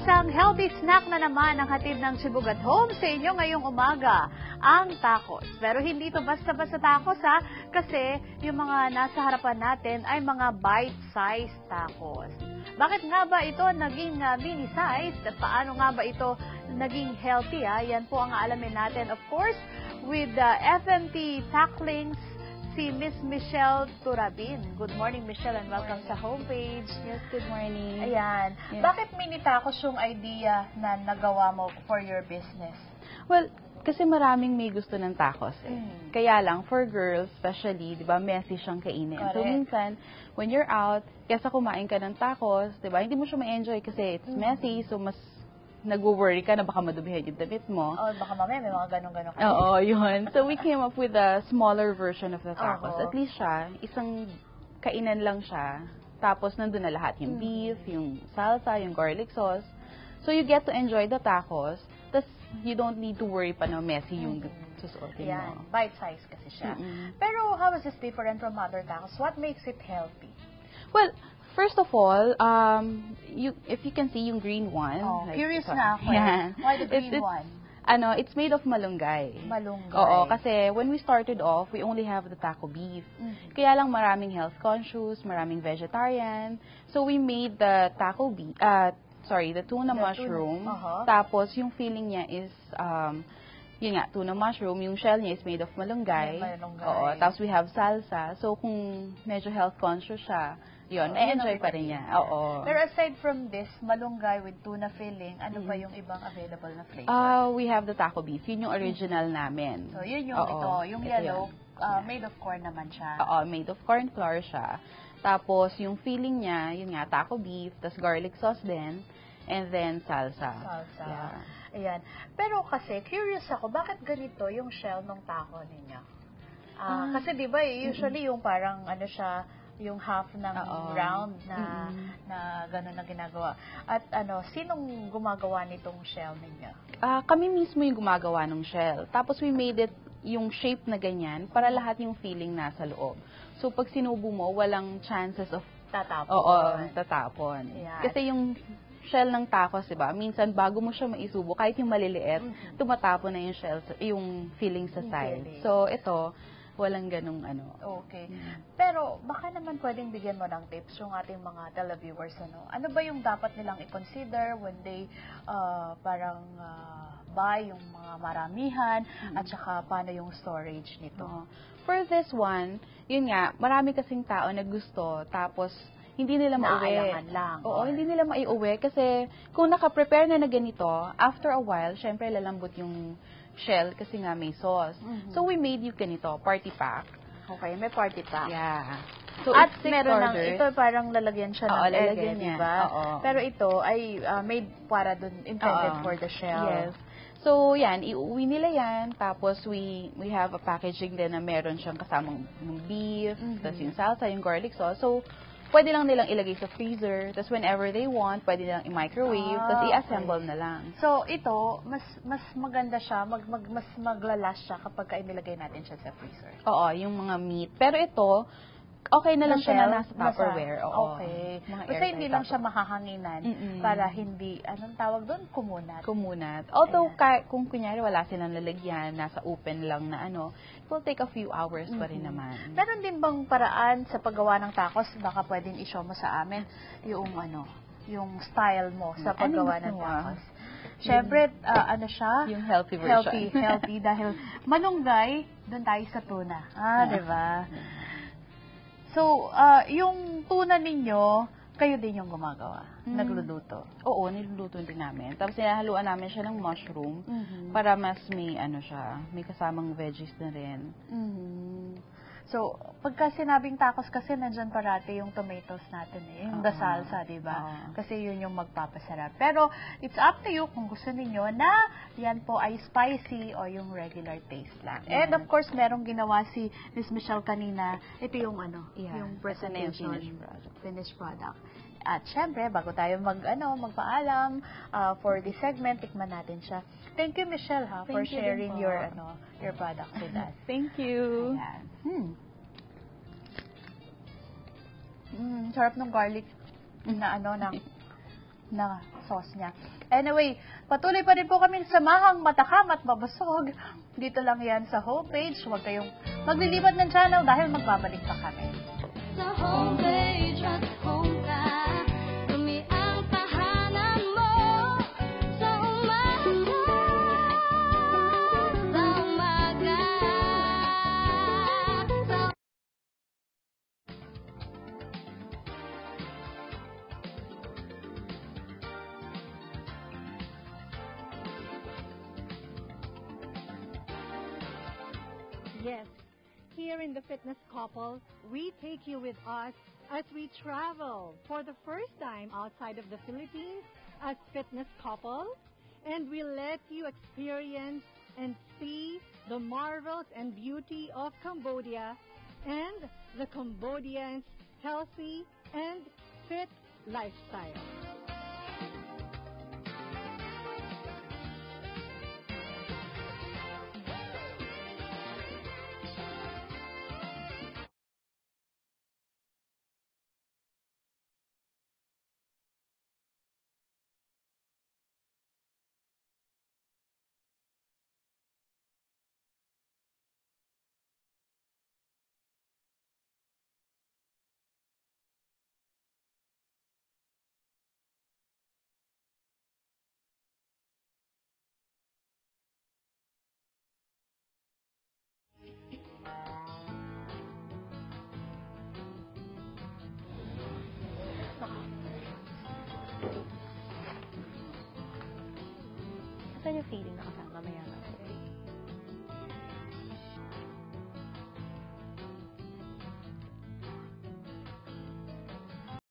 Isang healthy snack na naman ang hatid ng Chibugat Home sa inyo ngayong umaga, ang tacos. Pero hindi ito basta-basta tacos ha, kasi yung mga nasa harapan natin ay mga bite-sized tacos. Bakit nga ba ito naging mini-sized at paano nga ba ito naging healthy ha? Yan po ang aalamin natin. Of course, with the FMT Tacklings, si Miss Michelle Turabin. Good morning, Michelle, and welcome sa homepage. Yes, good morning. Ayan. Yes. Bakit mini tacos yung idea na nagawa mo for your business? Well, kasi maraming may gusto ng tacos eh. Kaya lang, for girls, especially, di ba, messy siyang kainin. Correct. So, minsan, when you're out, kesa kumain ka ng tacos, di ba, hindi mo siya ma-enjoy kasi it's messy, so mas nag-worry ka na baka madubihan yung damit mo. Oh, baka mamaya may mga ganun-ganun ka. Oo, yun. So, we came up with a smaller version of the tacos. Oo. At least siya, isang kainan lang siya. Tapos, nandun na lahat. Yung beef, yung salsa, yung garlic sauce. So, you get to enjoy the tacos. Tapos, you don't need to worry pa na messy yung susuotin Yan. mo. Bite-size kasi siya. Pero how is this different from other tacos? What makes it healthy? Well, first of all, if you can see yung green one. Oh, like curious ito. na ako. Yan. Why the green It's, one? It's made of malunggay. Malunggay. Oo, kasi when we started off, we only have the taco beef. Kaya lang maraming health conscious, maraming vegetarian. So we made the taco beef, the tuna mushroom. Tapos yung filling niya is, yun nga, tuna mushroom. Yung shell niya is made of malunggay. Oo, tapos we have salsa. So kung medyo health conscious siya, yun, na-enjoy pa rin niya. Oo. Pero aside from this, malunggay with tuna filling, ano pa yung ibang available na flavor? We have the taco beef. Yun yung original namin. So, yun yung ito. Yung ito yellow, yun. made of corn naman siya. Oo, made of corn flour siya. Tapos, yung filling niya, yun nga, taco beef, tas garlic sauce din, and then salsa. Salsa. Yeah. Ayan. Pero kasi, curious ako, bakit ganito yung shell ng taco ninyo? Kasi di ba, usually yung parang, ano siya, yung half ng round na gano'n na ginagawa. At sinong gumagawa nitong shell ninyo? Kami mismo yung gumagawa ng shell. Tapos we made it yung shape na ganyan para lahat yung filling nasa loob. So pag sinubo mo, walang chances of tatapon. Oo, tatapon. Yeah. Kasi yung shell ng tacos, diba? Minsan bago mo siya maisubo, kahit yung maliliit, tumatapon na yung shell, yung filling sa side. So ito, walang ganung ano. Okay. Pero baka naman pwedeng bigyan mo ng tips yung ating mga televiewers. Ano ba yung dapat nilang i-consider when they buy yung mga maramihan at saka paano yung storage nito? For this one, yun nga, marami kasing tao na gusto tapos hindi nila mauwi. Lang. Oo, hindi nila maiuwi kasi kung naka-prepare na ganito, after a while, syempre lalambot yung shell kasi nga may sauce. So we made you ganito, party pack. Okay, may party pack. Yeah. So at it's 6 meron orders. Ito parang lalagyan siya ng egg, di ba? Pero ito ay made para dun, intended for the shell. Yes. So yan, iuwi nila yan, tapos we have a packaging din na meron siyang kasamang beef, tapos yung salsa, yung garlic sauce. So pwede lang nilang ilagay sa freezer, tapos whenever they want, pwede nilang i-microwave, tapos i-assemble na lang. So, ito, mas maganda siya, mas maglalas siya kapag inilagay natin siya sa freezer. Oo, yung mga meat. Pero ito, okay na lang siya na nasa Tupperware. Oo. Okay. Basta hindi lang siya mahahanginan para hindi, anong tawag doon? Kumunat. Kumunat. Although, kung kunyari wala silang lalagyan, nasa open lang na it will take a few hours pa rin naman. Meron din bang paraan sa paggawa ng tacos? Baka pwedeng i-show mo sa amin yung style mo sa paggawa ng tacos. Siyempre, siya? Yung healthy version. Healthy dahil malunggay, doon tayo sa tuna. Diba? So, yung tuna ninyo, kayo din yung gumagawa, nagluluto. Oo, niluluto din namin. Tapos nilahaluan namin siya ng mushroom para mas may may kasamang veggies na rin. So, pagka sinabing tacos kasi nandyan parati yung tomatoes natin yung the salsa, di ba? Kasi yun yung magpapasarap. Pero, it's up to you kung gusto niyo na yan po ay spicy o yung regular taste lang. And of course, merong ginawa si Miss Michelle kanina. Ito yung yung presentation, finished product. At syempre, bago tayo magpaalam for this segment, tikman natin siya. Thank you, Michelle, for sharing your product with us. Thank you. Ayan. Sarap ng garlic na sauce niya. Anyway, patuloy pa rin po kami samahang matakam at mabusog. Dito lang yan sa homepage. Huwag kayong maglilipat ng channel dahil magbabalik pa kami. Sa homepage at home ka, kami ang tahanan mo. Sa umaga, sa umaga, sa Yes, here in the Fitness Couple, we take you with us as we travel for the first time outside of the Philippines as Fitness Couple, and we let you experience and see the marvels and beauty of Cambodia and the Cambodians' healthy and fit lifestyle. Saan yung feeling na kasama mayaman?